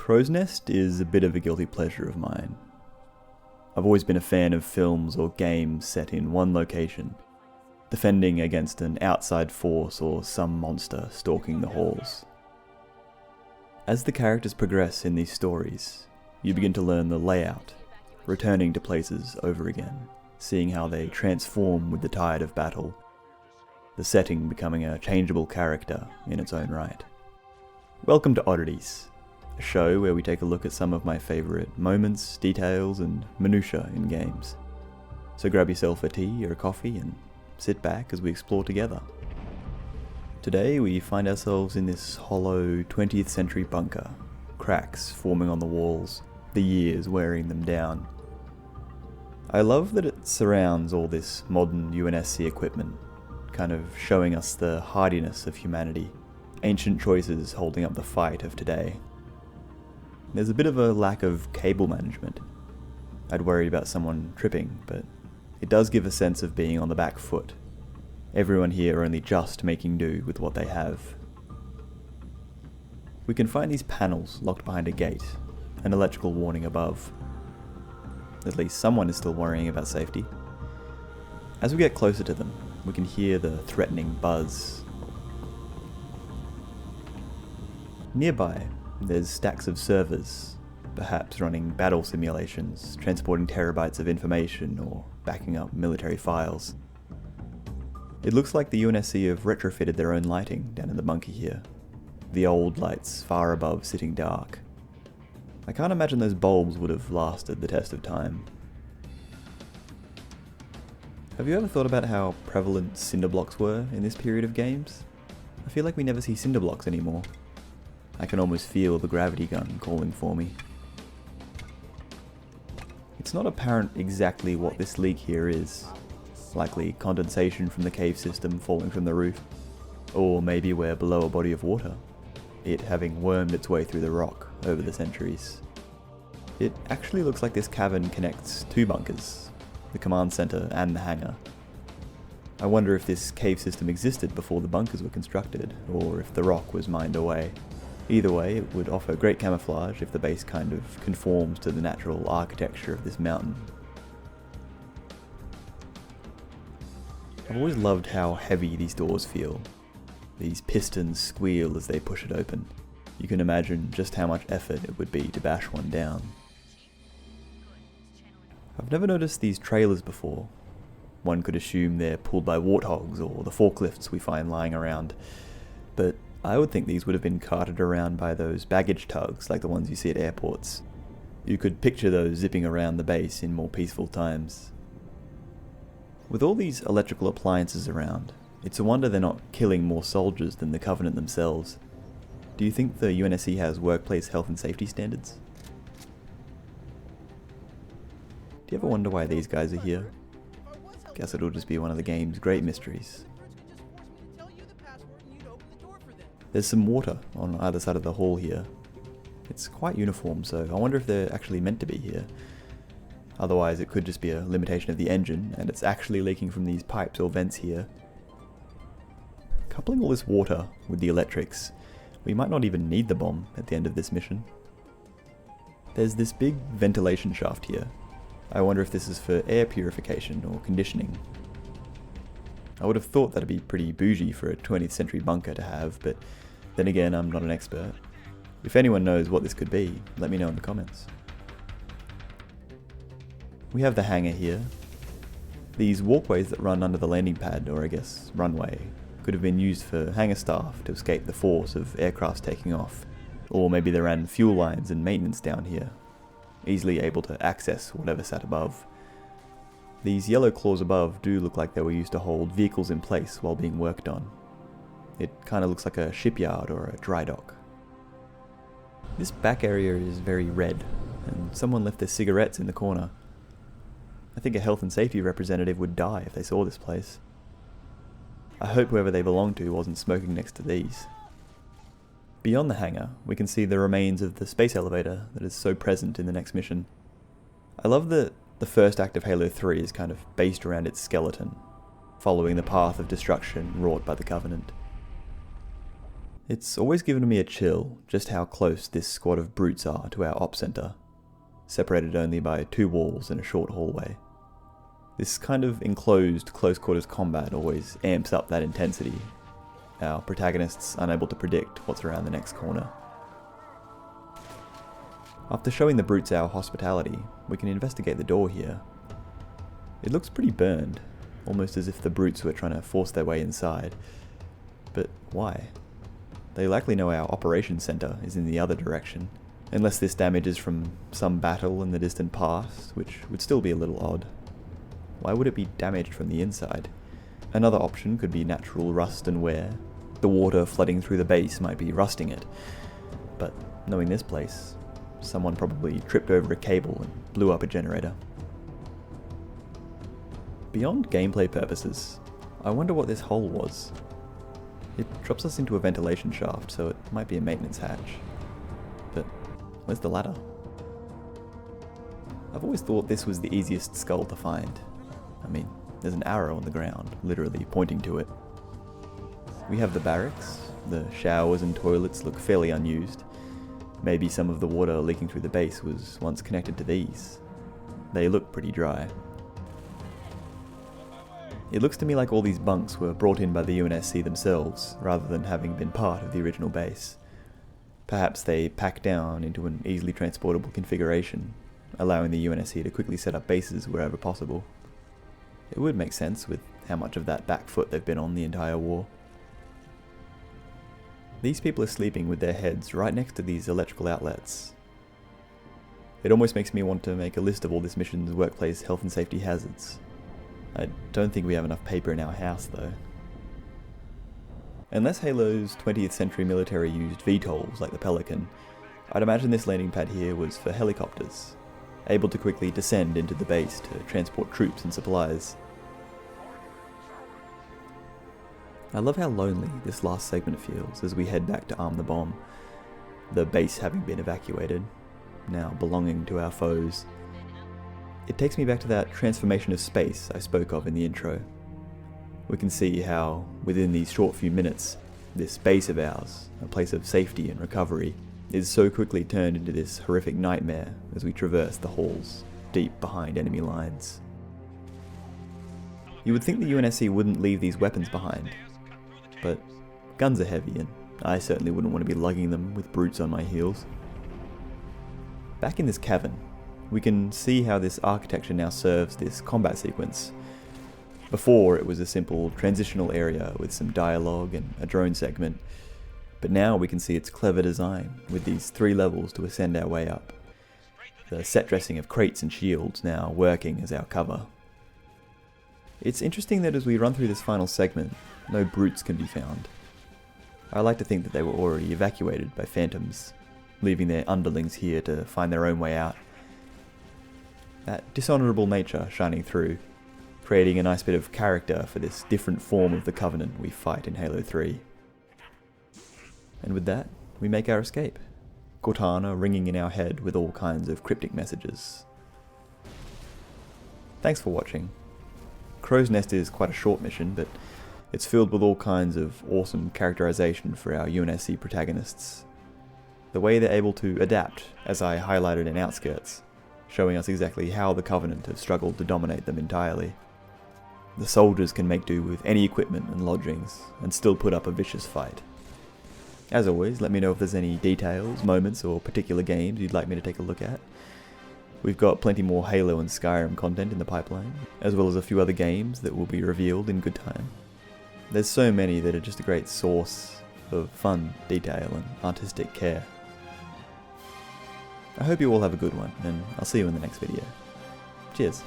Crow's Nest is a bit of a guilty pleasure of mine. I've always been a fan of films or games set in one location, defending against an outside force or some monster stalking the halls. As the characters progress in these stories, you begin to learn the layout, returning to places over again, seeing how they transform with the tide of battle, the setting becoming a changeable character in its own right. Welcome to Oddities, a show where we take a look at some of my favourite moments, details and minutiae in games. So grab yourself a tea or a coffee and sit back as we explore together. Today we find ourselves in this hollow 20th century bunker, cracks forming on the walls, the years wearing them down. I love that it surrounds all this modern UNSC equipment, kind of showing us the hardiness of humanity, ancient choices holding up the fight of today. There's a bit of a lack of cable management. I'd worry about someone tripping, but it does give a sense of being on the back foot. Everyone here only just making do with what they have. We can find these panels locked behind a gate, an electrical warning above. At least someone is still worrying about safety. As we get closer to them, we can hear the threatening buzz. Nearby, there's stacks of servers, perhaps running battle simulations, transporting terabytes of information or backing up military files. It looks like the UNSC have retrofitted their own lighting down in the bunker here, the old lights far above sitting dark. I can't imagine those bulbs would have lasted the test of time. Have you ever thought about how prevalent cinder blocks were in this period of games? I feel like we never see cinder blocks anymore. I can almost feel the gravity gun calling for me. It's not apparent exactly what this leak here is. Likely condensation from the cave system falling from the roof. Or maybe we're below a body of water, it having wormed its way through the rock over the centuries. It actually looks like this cavern connects two bunkers, the command center and the hangar. I wonder if this cave system existed before the bunkers were constructed, or if the rock was mined away. Either way, it would offer great camouflage if the base kind of conforms to the natural architecture of this mountain. I've always loved how heavy these doors feel. These pistons squeal as they push it open. You can imagine just how much effort it would be to bash one down. I've never noticed these trailers before. One could assume they're pulled by warthogs or the forklifts we find lying around, but I would think these would have been carted around by those baggage tugs like the ones you see at airports. You could picture those zipping around the base in more peaceful times. With all these electrical appliances around, it's a wonder they're not killing more soldiers than the Covenant themselves. Do you think the UNSC has workplace health and safety standards? Do you ever wonder why these guys are here? Guess it'll just be one of the game's great mysteries. There's some water on either side of the hall here. It's quite uniform, so I wonder if they're actually meant to be here. Otherwise it could just be a limitation of the engine, and it's actually leaking from these pipes or vents here. Coupling all this water with the electrics, we might not even need the bomb at the end of this mission. There's this big ventilation shaft here. I wonder if this is for air purification or conditioning. I would have thought that'd be pretty bougie for a 20th century bunker to have, but then again, I'm not an expert. If anyone knows what this could be, let me know in the comments. We have the hangar here. These walkways that run under the landing pad, or I guess runway, could have been used for hangar staff to escape the force of aircrafts taking off. Or maybe they ran fuel lines and maintenance down here, easily able to access whatever sat above. These yellow claws above do look like they were used to hold vehicles in place while being worked on. It kind of looks like a shipyard or a dry dock. This back area is very red, and someone left their cigarettes in the corner. I think a health and safety representative would die if they saw this place. I hope whoever they belong to wasn't smoking next to these. Beyond the hangar, we can see the remains of the space elevator that is so present in the next mission. I love that the first act of Halo 3 is kind of based around its skeleton, following the path of destruction wrought by the Covenant. It's always given me a chill just how close this squad of brutes are to our op center, separated only by 2 walls and a short hallway. This kind of enclosed, close-quarters combat always amps up that intensity, our protagonists unable to predict what's around the next corner. After showing the brutes our hospitality, we can investigate the door here. It looks pretty burned, almost as if the brutes were trying to force their way inside. But why? They likely know our operations center is in the other direction, unless this damage is from some battle in the distant past, which would still be a little odd. Why would it be damaged from the inside? Another option could be natural rust and wear. The water flooding through the base might be rusting it. But knowing this place, someone probably tripped over a cable and blew up a generator. Beyond gameplay purposes, I wonder what this hole was. It drops us into a ventilation shaft, so it might be a maintenance hatch. But where's the ladder? I've always thought this was the easiest skull to find. I mean, there's an arrow on the ground, literally pointing to it. We have the barracks. The showers and toilets look fairly unused. Maybe some of the water leaking through the base was once connected to these. They look pretty dry. It looks to me like all these bunks were brought in by the UNSC themselves, rather than having been part of the original base. Perhaps they packed down into an easily transportable configuration, allowing the UNSC to quickly set up bases wherever possible. It would make sense with how much of that back foot they've been on the entire war. These people are sleeping with their heads right next to these electrical outlets. It almost makes me want to make a list of all this mission's workplace health and safety hazards. I don't think we have enough paper in our house though. Unless Halo's 20th century military used VTOLs like the Pelican, I'd imagine this landing pad here was for helicopters, able to quickly descend into the base to transport troops and supplies. I love how lonely this last segment feels as we head back to arm the bomb, the base having been evacuated, now belonging to our foes. It takes me back to that transformation of space I spoke of in the intro. We can see how, within these short few minutes, this base of ours, a place of safety and recovery, is so quickly turned into this horrific nightmare as we traverse the halls, deep behind enemy lines. You would think the UNSC wouldn't leave these weapons behind, but guns are heavy and I certainly wouldn't want to be lugging them with brutes on my heels. Back in this cavern, we can see how this architecture now serves this combat sequence. Before, it was a simple transitional area with some dialogue and a drone segment, but now we can see its clever design with these 3 levels to ascend our way up. The set dressing of crates and shields now working as our cover. It's interesting that as we run through this final segment, no brutes can be found. I like to think that they were already evacuated by phantoms, leaving their underlings here to find their own way out. That dishonourable nature shining through, creating a nice bit of character for this different form of the Covenant we fight in Halo 3. And with that, we make our escape, Cortana ringing in our head with all kinds of cryptic messages. Thanks for watching. Crow's Nest is quite a short mission, but it's filled with all kinds of awesome characterization for our UNSC protagonists. The way they're able to adapt, as I highlighted in Outskirts, showing us exactly how the Covenant have struggled to dominate them entirely. The soldiers can make do with any equipment and lodgings, and still put up a vicious fight. As always, let me know if there's any details, moments, or particular games you'd like me to take a look at. We've got plenty more Halo and Skyrim content in the pipeline, as well as a few other games that will be revealed in good time. There's so many that are just a great source of fun, detail, and artistic care. I hope you all have a good one, and I'll see you in the next video. Cheers.